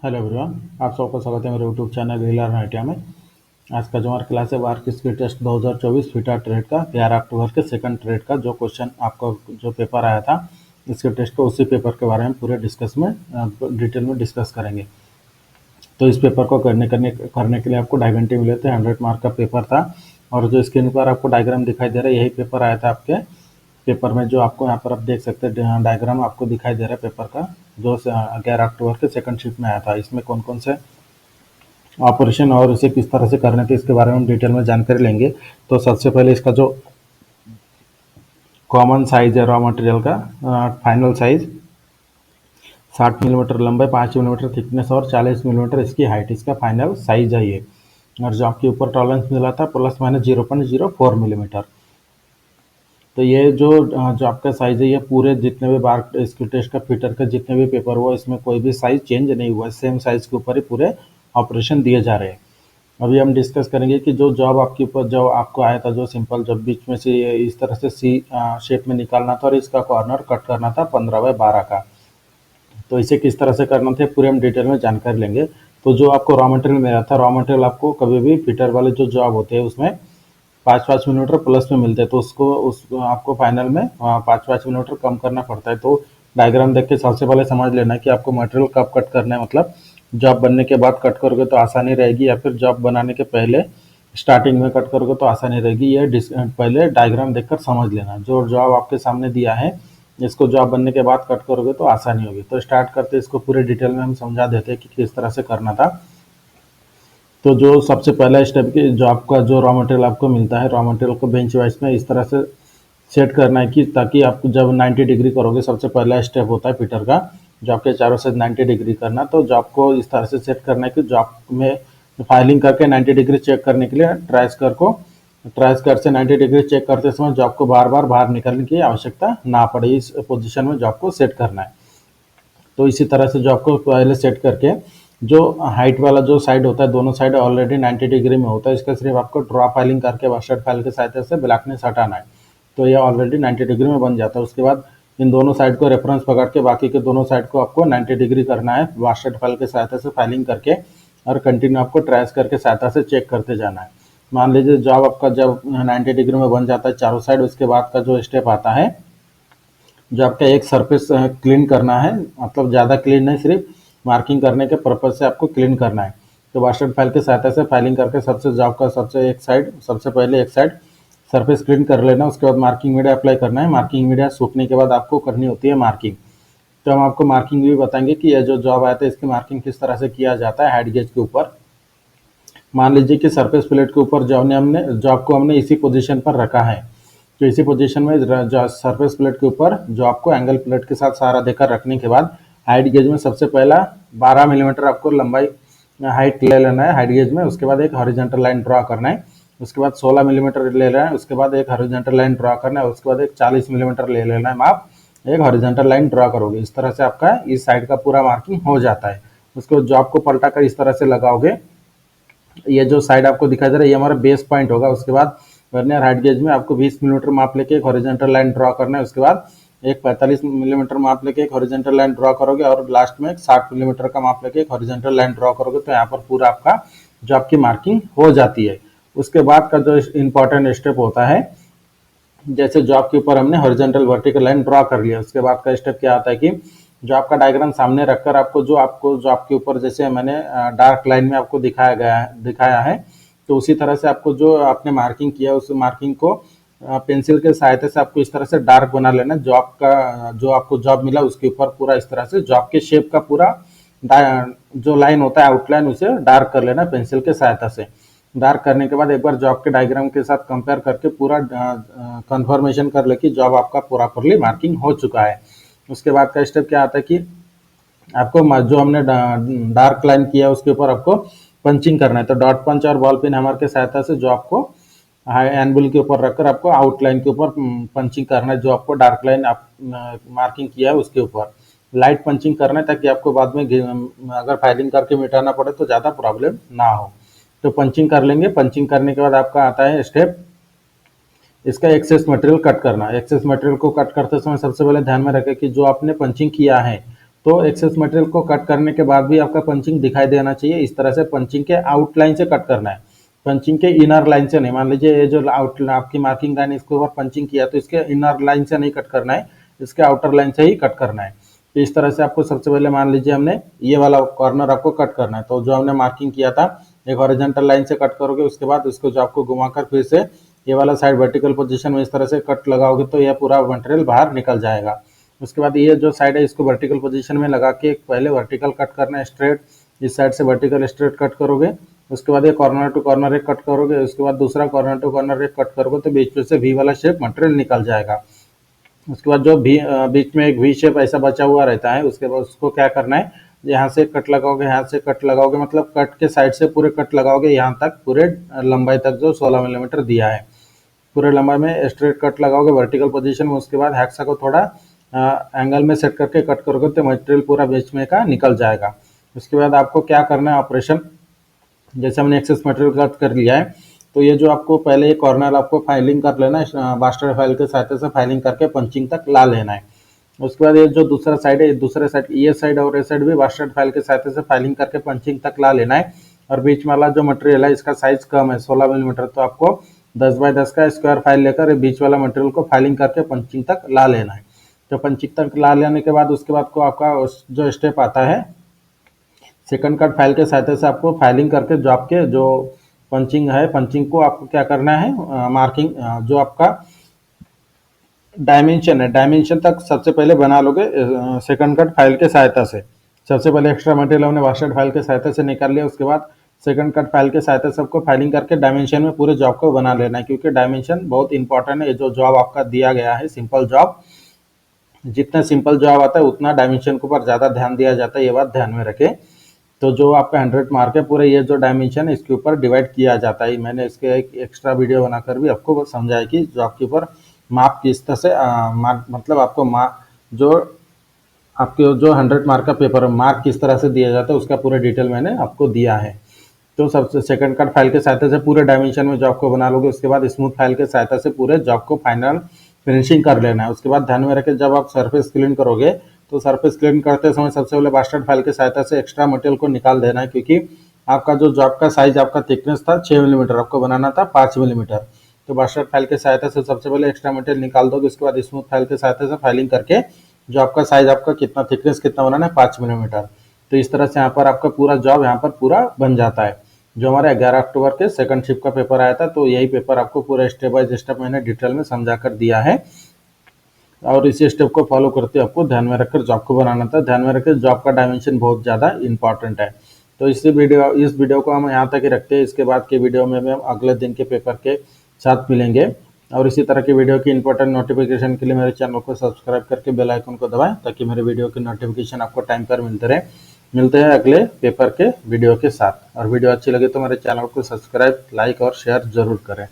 Hello everyone, आप सबका स्वागत है मेरे यूट्यूब चैनल रीलर आइडिया में। आज का जो हमारा क्लास है वार्क स्किल टेस्ट 2024 फीटा ट्रेड का 11 अक्टूबर के सेकंड ट्रेड का जो क्वेश्चन आपका जो पेपर आया था इसके टेस्ट को उसी पेपर के बारे में पूरे डिटेल में डिस्कस करेंगे। तो इस पेपर को करने के लिए आपको 2.5 घंटे मिले थे। 100 मार्क का पेपर था और जो स्क्रीन पर आपको डायग्राम दिखाई दे रहा है यही पेपर आया था आपके पेपर में। जो आपको यहाँ पर आप देख सकते हैं डायग्राम आपको दिखाई दे रहा है पेपर का, जो 11 अक्टूबर के सेकंड शिफ्ट में आया था। इसमें कौन कौन से ऑपरेशन और इसे किस तरह से करने थे इसके बारे में हम डिटेल में जानकारी लेंगे। तो सबसे पहले इसका जो कॉमन साइज है रॉ मटेरियल का, फाइनल साइज 60 मिलीमीटर लंबाई, 5 मिलीमीटर थिकनेस और 40 मिलीमीटर इसकी हाइट, इसका फाइनल साइज है ये। और जो आपके ऊपर टॉलरेंस मिला था प्लस माइनस 0.04 मिलीमीटर। तो ये जो आपका साइज है ये पूरे जितने भी बार स्किल टेस्ट का फीटर का जितने भी पेपर हुआ इसमें कोई भी साइज चेंज नहीं हुआ, सेम साइज के ऊपर ही पूरे ऑपरेशन दिए जा रहे हैं। अभी हम डिस्कस करेंगे कि जो जॉब आपके ऊपर जो आपको आया था, जो सिंपल जब बीच में से इस तरह से सी शेप में निकालना था और इसका कॉर्नर कट करना था 15/12 का। तो इसे किस तरह से करना था पूरे हम डिटेल में जानकारी लेंगे। तो जो आपको रॉ मटेरियल मिला था, रॉ मटेरियल आपको कभी भी फीटर वाले जो जॉब होते हैं उसमें 5-5 मिलीमीटर प्लस में मिलते हैं, तो उसको आपको फाइनल में 5-5 मिलीमीटर कम करना पड़ता है। तो डायग्राम देख के सबसे पहले समझ लेना कि आपको मटेरियल कब कट करना है, मतलब जॉब बनने के बाद कट करोगे तो आसानी रहेगी या फिर जॉब बनाने के पहले स्टार्टिंग में कट करोगे तो आसानी रहेगी। ये पहले डायग्राम देखकर समझ लेना। जो जॉब आपके सामने दिया है इसको जॉब बनने के बाद कट करोगे तो आसानी होगी। तो स्टार्ट करते इसको पूरे डिटेल में हम समझा देते हैं कि किस तरह से करना था। तो जो सबसे पहला स्टेप की जो आपका जो रॉ मटेरियल आपको मिलता है, रॉ मटेरियल को बेंच वाइज में इस तरह से सेट करना है कि ताकि आप जब 90 डिग्री करोगे, सबसे पहला स्टेप होता है फीटर का जो आपके चारों से 90 डिग्री करना। तो जॉब को इस तरह से सेट करना है कि जॉब में फाइलिंग करके 90 डिग्री चेक करने के लिए ट्राइस्कर से 90 डिग्री चेक करते समय जॉब को बार बार बाहर निकलने की आवश्यकता ना पड़े, इस पोजीशन में जॉब को सेट करना है। तो इसी तरह से जॉब को पहले सेट करके जो हाइट वाला जो साइड होता है दोनों साइड ऑलरेडी 90 डिग्री में होता है, इसका सिर्फ आपको ड्रॉ फाइलिंग करके वाशर्ट फाइल के सहायता से ब्लैकनेस हटाना है। तो ये ऑलरेडी 90 डिग्री में बन जाता है। उसके बाद इन दोनों साइड को रेफरेंस पकड़ के बाकी के दोनों साइड को आपको 90 डिग्री करना है वाशर्ट फाइल के सहायता से फाइलिंग करके, और कंटिन्यू आपको ट्रेस करके सहायता से चेक करते जाना है। मान लीजिए जॉब आपका जब 90 डिग्री में बन जाता है चारों साइड, उसके बाद का जो स्टेप आता है जो आपका एक सरफेस क्लीन करना है, मतलब ज़्यादा क्लीन नहीं, सिर्फ मार्किंग करने के पर्पज से आपको क्लीन करना है। तो वाशर्ट फाइल की सहायता से फाइलिंग करके सबसे पहले एक साइड सरफेस क्लीन कर लेना। उसके बाद मार्किंग मीडिया अप्लाई करना है। मार्किंग मीडिया सूखने के बाद आपको करनी होती है मार्किंग। तो हम आपको मार्किंग भी बताएंगे कि यह जो जॉब आया था इसकी मार्किंग किस तरह से किया जाता है हेड गेज के ऊपर। मान लीजिए कि सरफेस प्लेट के ऊपर जॉब को हमने इसी पोजीशन पर रखा है। तो इसी पोजीशन में सरफेस प्लेट के ऊपर जो आपको एंगल प्लेट के साथ सहारा देकर रखने के बाद हाइट गेज में सबसे पहला 12 मिलीमीटर आपको लंबाई हाइट ले लेना है हाइट गेज में। उसके बाद एक हॉरिजॉन्टल लाइन ड्रॉ करना है। उसके बाद 16 मिलीमीटर ले लेना है। उसके बाद एक हॉरिजॉन्टल लाइन ड्रॉ करना है। उसके बाद एक 40 मिलीमीटर ले लेना है माप, एक हॉरिजॉन्टल लाइन ड्रॉ करोगे। इस तरह से आपका इस साइड का पूरा मार्किंग हो जाता है। उसके बाद जॉब को पलटा कर इस तरह से लगाओगे। ये जो साइड आपको दिखाई दे रहा है ये हमारा बेस पॉइंट होगा। उसके बाद वर्नियर हाइट गेज में आपको 20 मिलीमीटर माप लेके एक हॉरिजॉन्टल लाइन ड्रॉ करना है। उसके बाद एक 45 मिलीमीटर माप लेके एक हॉरिजॉन्टल लाइन ड्रॉ करोगे और लास्ट में एक 60 मिलीमीटर का माप लेके एक हॉरिजॉन्टल लाइन ड्रॉ करोगे। तो यहाँ पर पूरा आपका जो आपकी मार्किंग हो जाती है। उसके बाद का जो इम्पोर्टेंट स्टेप होता है, जैसे जॉब के ऊपर हमने हॉरिजॉन्टल वर्टिकल लाइन ड्रॉ कर लिया, उसके बाद का स्टेप क्या आता है कि जो आपका डायग्राम सामने रखकर आपको जो आपके ऊपर जैसे मैंने डार्क लाइन में आपको दिखाया है, तो उसी तरह से आपको जो आपने मार्किंग किया उस मार्किंग को पेंसिल के सहायता से आपको इस तरह से डार्क बना लेना। जो आपको जॉब मिला उसके ऊपर पूरा इस तरह से जॉब के शेप का पूरा जो लाइन होता है आउटलाइन उसे डार्क कर लेना पेंसिल के सहायता से। डार्क करने के बाद एक बार जॉब के डायग्राम के साथ कंपेयर करके पूरा कंफर्मेशन कर ले कि जॉब आपका प्रॉपरली मार्किंग हो चुका है। उसके बाद का स्टेप क्या आता है कि आपको जो हमने डार्क लाइन किया उसके ऊपर आपको पंचिंग करना है। तो डॉट पंच और बॉल पिन हैमर के सहायता से जो आपको एनविल के ऊपर रखकर आपको आउटलाइन के ऊपर पंचिंग करना है। जो आपको डार्क लाइन आप मार्किंग किया है उसके ऊपर लाइट पंचिंग करना है ताकि आपको बाद में अगर फाइलिंग करके मिटाना पड़े तो ज़्यादा प्रॉब्लम ना हो। तो पंचिंग कर लेंगे। पंचिंग करने के बाद आपका आता है स्टेप इसका एक्सेस मटेरियल कट करना। एक्सेस मटेरियल को कट करते समय सबसे पहले ध्यान में रखें कि जो आपने पंचिंग किया है तो एक्सेस मटेरियल को कट करने के बाद भी आपका पंचिंग दिखाई देना चाहिए। इस तरह से पंचिंग के आउटलाइन से कट करना है, पंचिंग के इनर लाइन से नहीं। मान लीजिए ये जो आउट आपकी मार्किंग लाइन इसके ऊपर पंचिंग किया तो इसके इनर लाइन से नहीं कट करना है, इसके आउटर लाइन से ही कट करना है। तो इस तरह से आपको सबसे पहले मान लीजिए हमने ये वाला कॉर्नर आपको कट करना है, तो जो हमने मार्किंग किया था एक हॉरिजॉन्टल लाइन से कट करोगे, उसके बाद इसको जो आपको घुमाकर फिर से ये वाला साइड वर्टिकल पोजीशन में इस तरह से कट लगाओगे तो यह पूरा मटेरियल बाहर निकल जाएगा। उसके बाद ये जो साइड है इसको वर्टिकल पोजीशन में लगा के पहले वर्टिकल कट करना है स्ट्रेट, इस साइड से वर्टिकल स्ट्रेट कट करोगे। उसके बाद ये कॉर्नर टू कॉर्नर एक कट करोगे, उसके बाद दूसरा कॉर्नर टू कॉर्नर एक कट करोगे तो बीच में से वी वाला शेप मटेरियल निकल जाएगा। उसके बाद जो भी बीच में एक वी शेप ऐसा बचा हुआ रहता है, उसके बाद उसको क्या करना है, यहाँ से कट लगाओगे, यहाँ से कट लगाओगे, मतलब कट के साइड से पूरे कट लगाओगे यहाँ तक, पूरे लंबाई तक जो 16 मिलीमीटर दिया है पूरे लंबाई में स्ट्रेट कट लगाओगे वर्टिकल पोजीशन में। उसके बाद हैक्सा को थोड़ा एंगल में सेट करके कट करोगे तो मटेरियल पूरा बीच में का निकल जाएगा। उसके बाद आपको क्या करना है ऑपरेशन, जैसे हमने एक्सेस मटेरियल कट कर लिया है तो ये जो आपको पहले ये कॉर्नर आपको फाइलिंग कर लेना है, मास्टर फाइल के सहायता से फाइलिंग करके पंचिंग तक ला लेना है। उसके बाद ये जो दूसरा साइड है, दूसरे साइड ये साइड और ये साइड भी मास्टर फाइल के सहायता से फाइलिंग करके पंचिंग तक ला लेना है। और बीच वाला जो मटेरियल है इसका साइज कम है 16 मिलीमीटर, तो आपको 10 बाय 10 का स्क्वायर फाइल लेकर बीच वाला मटेरियल को फाइलिंग करके पंचिंग तक ला लेना है। तो पंचिंग तक ला लेने के बाद उसके बाद को आपका जो स्टेप आता है सेकंड कट फाइल के सहायता से आपको फाइलिंग करके जो आपके जो पंचिंग है, पंचिंग को आपको क्या करना है, मार्किंग जो आपका डायमेंशन है, डायमेंशन तक सबसे पहले बना लोगे सेकंड कट फाइल के सहायता से। सबसे पहले एक्स्ट्रा मटेरियल हमने वास्टेड फाइल के सहायता से निकाल लिया, उसके बाद सेकंड कट फाइल के सहायता से सबको फाइलिंग करके डायमेंशन में पूरे जॉब को बना लेना है, क्योंकि डायमेंशन बहुत इंपॉर्टेंट है। जो जॉब आपका दिया गया है सिंपल जॉब, जितना सिंपल जॉब आता है उतना डायमेंशन के ऊपर ज़्यादा ध्यान दिया जाता है, ये बात ध्यान में रखें। तो जो आपका 100 मार्क है पूरे ये जो डायमेंशन है इसके ऊपर डिवाइड किया जाता है। मैंने इसके एक एक्स्ट्रा वीडियो बनाकर भी आपको समझाया कि जॉब के ऊपर माप किस तरह से मतलब आपको जो आपके जो 100 मार्क का पेपर मार्क किस तरह से दिया जाता है उसका पूरा डिटेल मैंने आपको दिया है। तो सबसे सेकंड कट फाइल के सहायता से पूरे डायमेंशन में जॉब को बना लोगे, उसके बाद स्मूथ फाइल के सहायता से पूरे जॉब को फाइनल फिनिशिंग कर लेना है। उसके बाद ध्यान में रखें जब आप सरफेस क्लीन करोगे तो सरफेस क्लीन करते समय सबसे पहले बास्टर्ड फाइल की सहायता से एक्स्ट्रा मटेरियल को निकाल देना है, क्योंकि आपका जो जॉब का साइज आपका थिकनेस था 6 मिलीमीटर, आपको बनाना था 5 मिलीमीटर। तो बास्टर्ड फाइल की सहायता से सबसे पहले एक्स्ट्रा मटेरियल निकाल दोगे, उसके बाद स्मूथ फाइल की सहायता से फाइलिंग करके जो आपका साइज आपका कितना थिकनेस कितना बनाना है 5 मिलीमीटर। तो इस तरह से यहाँ पर आपका पूरा जॉब यहाँ पर पूरा बन जाता है। जो हमारे 11 अक्टूबर के सेकंड शिफ्ट का पेपर आया था, तो यही पेपर आपको पूरा स्टेप बाय स्टेप मैंने डिटेल में समझा कर दिया है, और इसी स्टेप को फॉलो करते आपको ध्यान में रखकर जॉब को बनाना था। ध्यान में रखकर जॉब का डायमेंशन बहुत ज़्यादा इंपॉर्टेंट है। तो इस वीडियो को हम यहाँ तक ही रखते हैं। इसके बाद के वीडियो में हम अगले दिन के पेपर के साथ मिलेंगे, और इसी तरह की वीडियो की इंपॉर्टेंट नोटिफिकेशन के लिए मेरे चैनल को सब्सक्राइब करके बेल आइकन को दबाएं, ताकि मेरे वीडियो की नोटिफिकेशन आपको टाइम पर मिलते रहे। मिलते हैं अगले पेपर के वीडियो के साथ, और वीडियो अच्छी लगे तो मेरे चैनल को सब्सक्राइब, लाइक और शेयर जरूर करें।